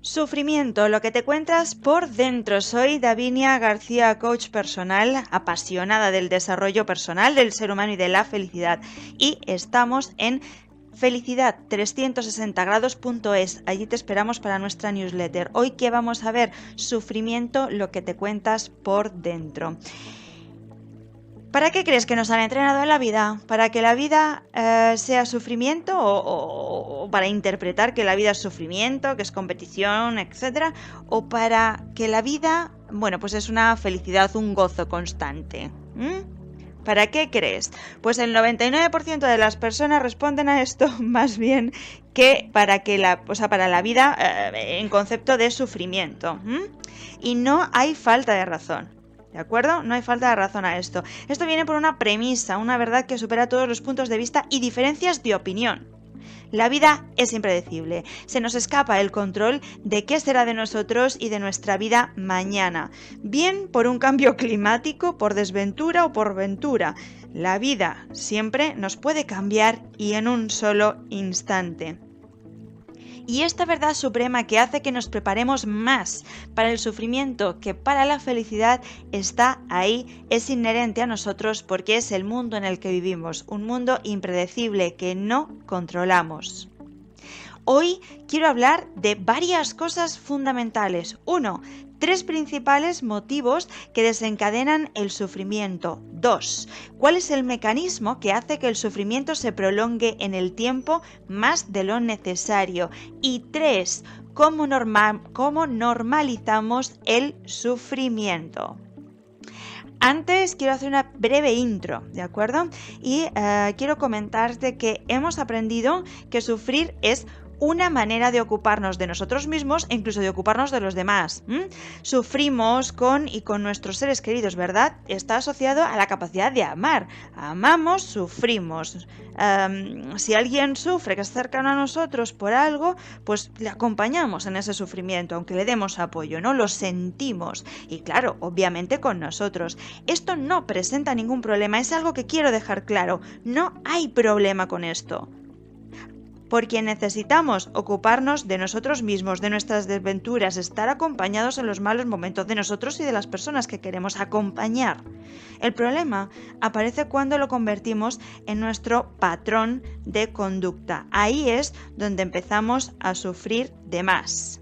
Sufrimiento, lo que te cuentas por dentro. Soy Davinia García, coach personal, apasionada del desarrollo personal del ser humano y de la felicidad. Y estamos en felicidad360grados.es. Allí te esperamos para nuestra newsletter. Hoy, ¿qué vamos a ver? Sufrimiento, lo que te cuentas por dentro. ¿Para qué crees que nos han entrenado en la vida? ¿Para que la vida sea sufrimiento o para interpretar que la vida es sufrimiento, que es competición, etcétera? ¿O para que la vida, bueno, pues es una felicidad, un gozo constante? ¿Para qué crees? Pues el 99% de las personas responden a esto más bien que para la vida en concepto de sufrimiento. Y no hay falta de razón. ¿De acuerdo? No hay falta de razón a esto. Esto viene por una premisa, una verdad que supera todos los puntos de vista y diferencias de opinión. La vida es impredecible. Se nos escapa el control de qué será de nosotros y de nuestra vida mañana. Bien por un cambio climático, por desventura o por ventura. La vida siempre nos puede cambiar y en un solo instante. Y esta verdad suprema que hace que nos preparemos más para el sufrimiento que para la felicidad está ahí, es inherente a nosotros porque es el mundo en el que vivimos, un mundo impredecible que no controlamos. Hoy quiero hablar de varias cosas fundamentales. 1. 3 principales motivos que desencadenan el sufrimiento. 2. ¿Cuál es el mecanismo que hace que el sufrimiento se prolongue en el tiempo más de lo necesario? Y 3. ¿Cómo normalizamos el sufrimiento? Antes quiero hacer una breve intro, ¿de acuerdo? Y quiero comentarte que hemos aprendido que sufrir es una manera de ocuparnos de nosotros mismos e incluso de ocuparnos de los demás. Sufrimos con nuestros seres queridos, ¿verdad? Está asociado a la capacidad de amar. Amamos, sufrimos. Si alguien sufre que es cercano a nosotros por algo, pues le acompañamos en ese sufrimiento, aunque le demos apoyo, ¿no? Lo sentimos. Y claro, obviamente con nosotros. Esto no presenta ningún problema, es algo que quiero dejar claro. No hay problema con esto. Porque necesitamos ocuparnos de nosotros mismos, de nuestras desventuras, estar acompañados en los malos momentos de nosotros y de las personas que queremos acompañar. El problema aparece cuando lo convertimos en nuestro patrón de conducta. Ahí es donde empezamos a sufrir de más.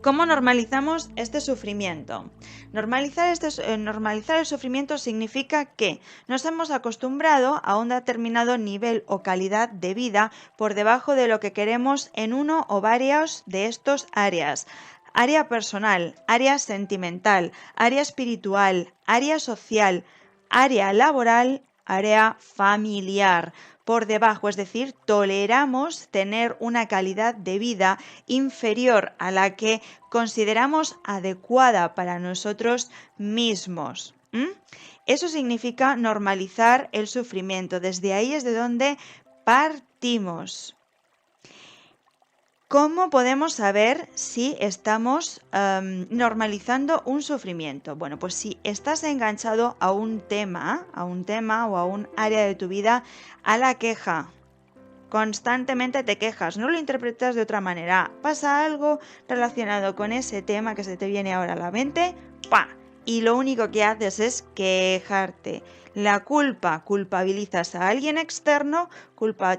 ¿Cómo normalizamos este sufrimiento? Normalizar el sufrimiento significa que nos hemos acostumbrado a un determinado nivel o calidad de vida por debajo de lo que queremos en uno o varias de estas áreas. Área personal, área sentimental, área espiritual, área social, área laboral, área familiar. Por debajo, es decir, toleramos tener una calidad de vida inferior a la que consideramos adecuada para nosotros mismos. Eso significa normalizar el sufrimiento. Desde ahí es de donde partimos. ¿Cómo podemos saber si estamos normalizando un sufrimiento? Bueno, pues si estás enganchado a un tema o a un área de tu vida, a la queja. Constantemente te quejas, no lo interpretas de otra manera. Pasa algo relacionado con ese tema que se te viene ahora a la mente, ¡pa! Y lo único que haces es quejarte. La culpa, culpabilizas a alguien externo,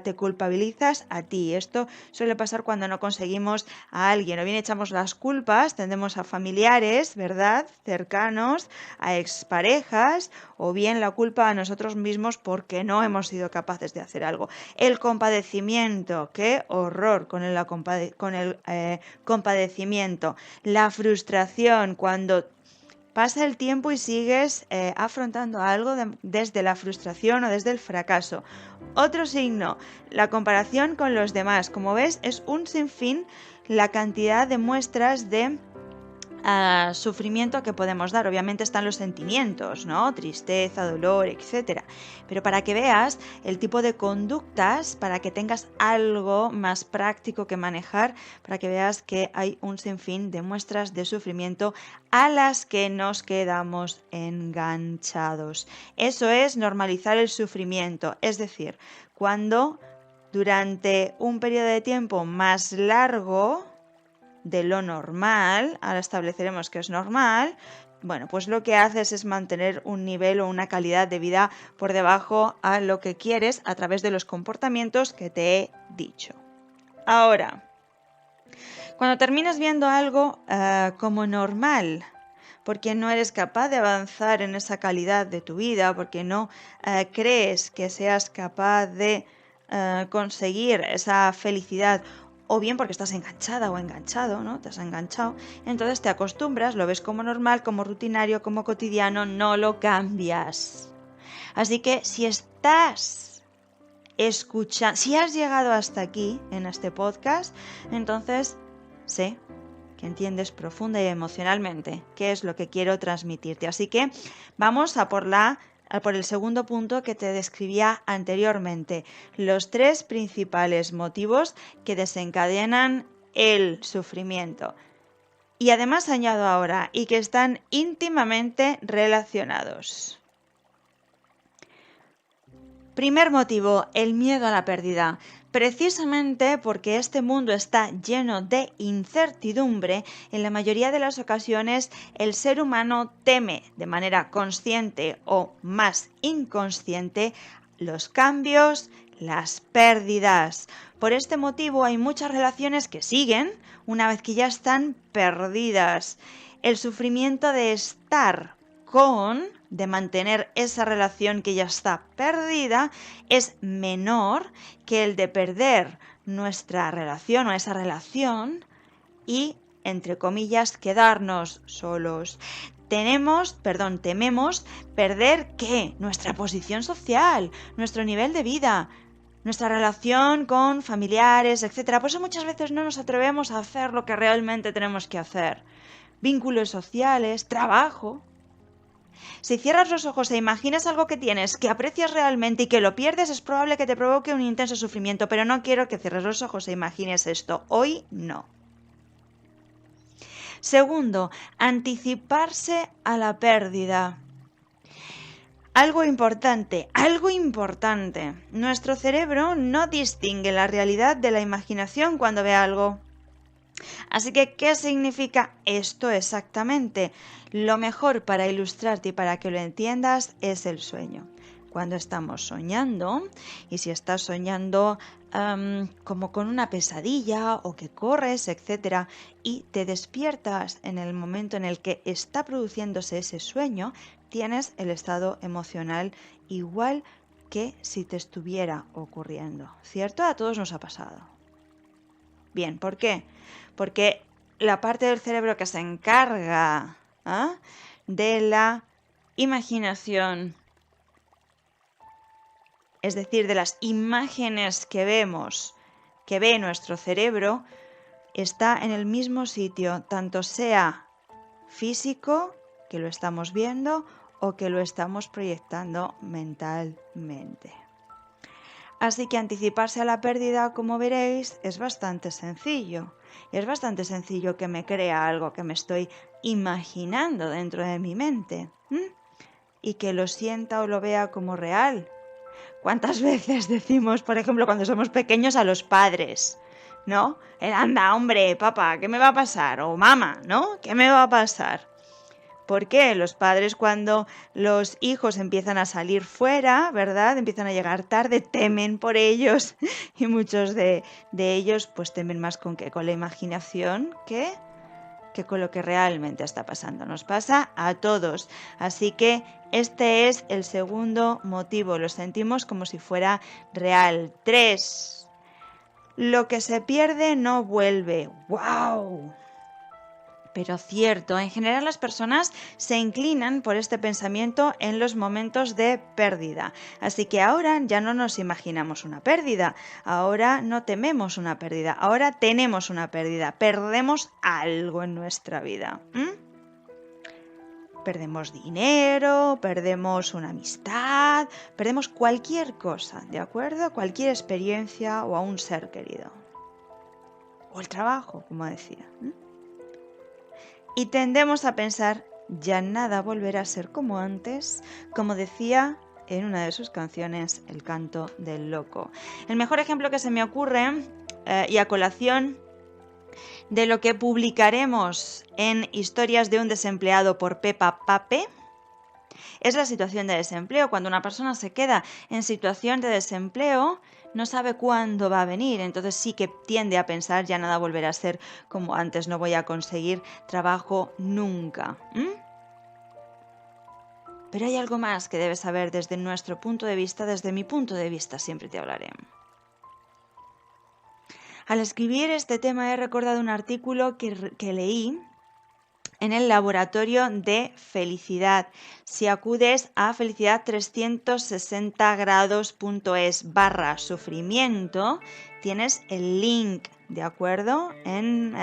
te culpabilizas a ti. Esto suele pasar cuando no conseguimos a alguien. O bien echamos las culpas, tendemos a familiares, ¿verdad? Cercanos, a exparejas, o bien la culpa a nosotros mismos porque no hemos sido capaces de hacer algo. El compadecimiento, qué horror con el compadecimiento. La frustración, cuando pasa el tiempo y sigues afrontando algo desde la frustración o desde el fracaso. Otro signo, la comparación con los demás. Como ves, es un sinfín la cantidad de muestras de sufrimiento que podemos dar. Obviamente están los sentimientos, ¿no? Tristeza, dolor, etcétera. Pero para que veas el tipo de conductas, para que tengas algo más práctico que manejar, para que veas que hay un sinfín de muestras de sufrimiento a las que nos quedamos enganchados. Eso es normalizar el sufrimiento, es decir, cuando durante un periodo de tiempo más largo de lo normal, ahora estableceremos que es normal, bueno, pues lo que haces es mantener un nivel o una calidad de vida por debajo a lo que quieres a través de los comportamientos que te he dicho. Ahora, cuando terminas viendo algo como normal, porque no eres capaz de avanzar en esa calidad de tu vida, porque no crees que seas capaz de conseguir esa felicidad, o bien porque estás enganchada o enganchado, ¿no? Te has enganchado, entonces te acostumbras, lo ves como normal, como rutinario, como cotidiano, no lo cambias. Así que si estás escuchando, si has llegado hasta aquí en este podcast, entonces sé que entiendes profunda y emocionalmente qué es lo que quiero transmitirte. Así que vamos a por el segundo punto que te describía anteriormente, los 3 principales motivos que desencadenan el sufrimiento. Y además añado ahora, y que están íntimamente relacionados. Primer motivo, el miedo a la pérdida. Precisamente porque este mundo está lleno de incertidumbre, en la mayoría de las ocasiones el ser humano teme de manera consciente o más inconsciente los cambios, las pérdidas. Por este motivo hay muchas relaciones que siguen una vez que ya están perdidas. El sufrimiento de estar de mantener esa relación que ya está perdida es menor que el de perder nuestra relación o esa relación y, entre comillas, quedarnos solos. Tememos perder ¿qué? Nuestra posición social, nuestro nivel de vida, nuestra relación con familiares, etc. Por eso muchas veces no nos atrevemos a hacer lo que realmente tenemos que hacer. Vínculos sociales, trabajo. Si cierras los ojos e imaginas algo que tienes, que aprecias realmente y que lo pierdes, es probable que te provoque un intenso sufrimiento, pero no quiero que cierres los ojos e imagines esto. Hoy no. Segundo, anticiparse a la pérdida. Algo importante. Nuestro cerebro no distingue la realidad de la imaginación cuando ve algo. Así que, ¿qué significa esto exactamente? Lo mejor para ilustrarte y para que lo entiendas es el sueño. Cuando estamos soñando, y si estás soñando como con una pesadilla o que corres, etc., y te despiertas en el momento en el que está produciéndose ese sueño, tienes el estado emocional igual que si te estuviera ocurriendo, ¿cierto? A todos nos ha pasado. Bien, ¿por qué? Porque la parte del cerebro que se encarga de la imaginación, es decir, de las imágenes que vemos, que ve nuestro cerebro, está en el mismo sitio, tanto sea físico, que lo estamos viendo, o que lo estamos proyectando mentalmente. Así que anticiparse a la pérdida, como veréis, es bastante sencillo. Y es bastante sencillo que me crea algo que me estoy imaginando dentro de mi mente. Y que lo sienta o lo vea como real. ¿Cuántas veces decimos, por ejemplo, cuando somos pequeños a los padres, ¿no? Anda, hombre, papá, ¿qué me va a pasar? O mamá, ¿no? ¿Qué me va a pasar? ¿Por qué? Los padres, cuando los hijos empiezan a salir fuera, ¿verdad? Empiezan a llegar tarde, temen por ellos y muchos de ellos pues temen más con la imaginación que con lo que realmente está pasando. Nos pasa a todos. Así que este es el segundo motivo. Lo sentimos como si fuera real. 3. Lo que se pierde no vuelve. ¡Wow! Pero cierto, en general las personas se inclinan por este pensamiento en los momentos de pérdida. Así que ahora ya no nos imaginamos una pérdida, ahora no tememos una pérdida, ahora tenemos una pérdida, perdemos algo en nuestra vida. Perdemos dinero, perdemos una amistad, perdemos cualquier cosa, ¿de acuerdo? Cualquier experiencia o a un ser querido. O el trabajo, como decía. Y tendemos a pensar, ya nada volverá a ser como antes, como decía en una de sus canciones, El canto del loco. El mejor ejemplo que se me ocurre, y a colación de lo que publicaremos en Historias de un desempleado por Pepa Pape, es la situación de desempleo. Cuando una persona se queda en situación de desempleo, no sabe cuándo va a venir, entonces sí que tiende a pensar ya nada volverá a ser como antes, no voy a conseguir trabajo nunca. Pero hay algo más que debes saber desde nuestro punto de vista, desde mi punto de vista siempre te hablaré. Al escribir este tema he recordado un artículo que leí en el laboratorio de felicidad. Si acudes a felicidad360grados.es/sufrimiento, tienes el link, ¿de acuerdo? En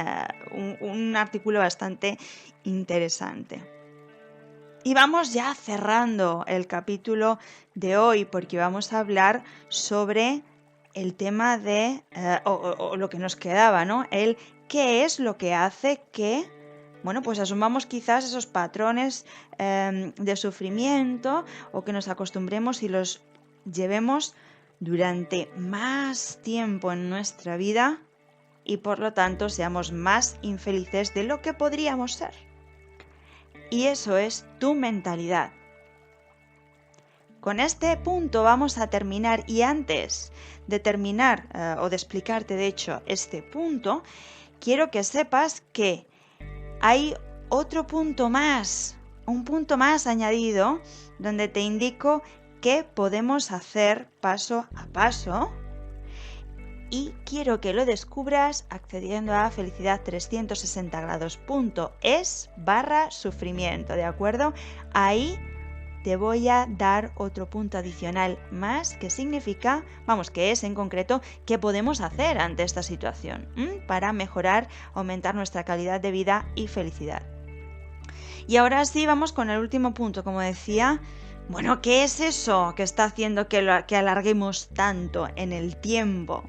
un artículo bastante interesante. Y vamos ya cerrando el capítulo de hoy porque vamos a hablar sobre el tema de, o lo que nos quedaba, ¿no? El qué es lo que hace que, bueno, pues asumamos quizás esos patrones de sufrimiento o que nos acostumbremos y los llevemos durante más tiempo en nuestra vida y por lo tanto seamos más infelices de lo que podríamos ser. Y eso es tu mentalidad. Con este punto vamos a terminar y antes de terminar o de explicarte de hecho este punto, quiero que sepas que hay otro punto más, un punto más añadido donde te indico qué podemos hacer paso a paso y quiero que lo descubras accediendo a felicidad360grados.es/sufrimiento, ¿de acuerdo? Ahí te voy a dar otro punto adicional más que significa, que es en concreto, qué podemos hacer ante esta situación para mejorar, aumentar nuestra calidad de vida y felicidad. Y ahora sí vamos con el último punto, como decía. Bueno, ¿qué es eso que está haciendo que alarguemos tanto en el tiempo?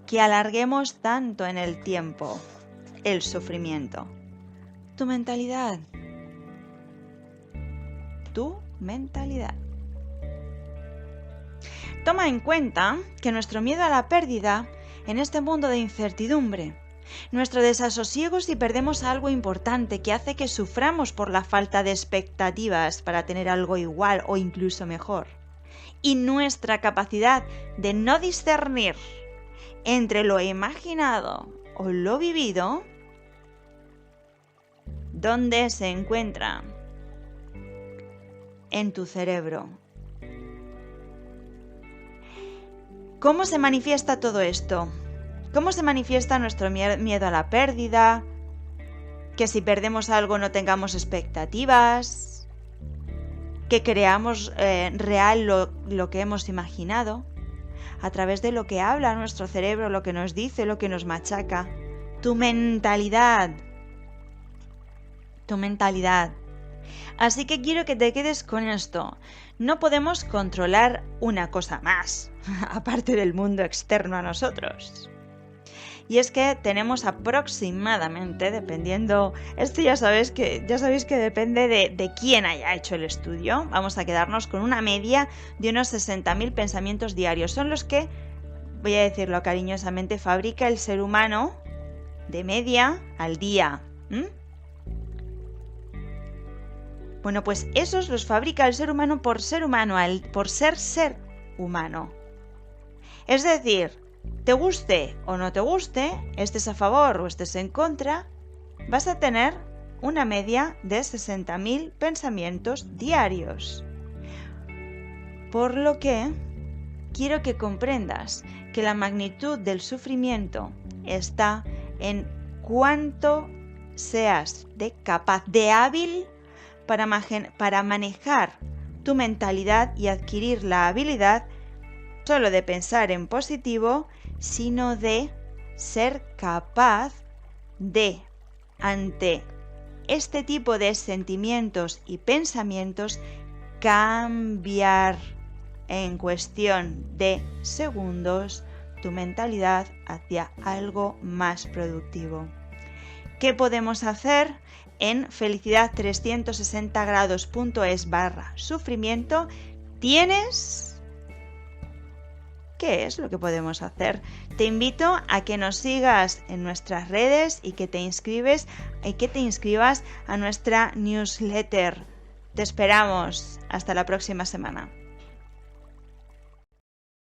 Que alarguemos tanto en el tiempo el sufrimiento. Tu mentalidad. Tu mentalidad. Toma en cuenta que nuestro miedo a la pérdida en este mundo de incertidumbre, nuestro desasosiego si perdemos algo importante que hace que suframos por la falta de expectativas para tener algo igual o incluso mejor, y nuestra capacidad de no discernir entre lo imaginado o lo vivido, ¿dónde se encuentra? En tu cerebro. ¿Cómo se manifiesta todo esto? ¿Cómo se manifiesta nuestro miedo a la pérdida? Que si perdemos algo no tengamos expectativas. Que creamos real lo que hemos imaginado. A través de lo que habla nuestro cerebro, lo que nos dice, lo que nos machaca. Tu mentalidad. Tu mentalidad. Así que quiero que te quedes con esto. No podemos controlar una cosa más, aparte del mundo externo a nosotros. Y es que tenemos aproximadamente, dependiendo, esto ya sabéis que depende de quién haya hecho el estudio, vamos a quedarnos con una media de unos 60.000 pensamientos diarios. Son los que, voy a decirlo cariñosamente, fabrica el ser humano de media al día. Bueno, pues esos los fabrica el ser humano por ser humano, por ser humano. Es decir, te guste o no te guste, estés a favor o estés en contra, vas a tener una media de 60.000 pensamientos diarios. Por lo que quiero que comprendas que la magnitud del sufrimiento está en cuánto seas capaz de hábil para manejar tu mentalidad y adquirir la habilidad solo de pensar en positivo, sino de ser capaz de, ante este tipo de sentimientos y pensamientos, cambiar en cuestión de segundos tu mentalidad hacia algo más productivo. ¿Qué podemos hacer? En felicidad360grados.es/sufrimiento tienes ¿qué es lo que podemos hacer? Te invito a que nos sigas en nuestras redes y que te inscribas a nuestra newsletter. Te esperamos. Hasta la próxima semana.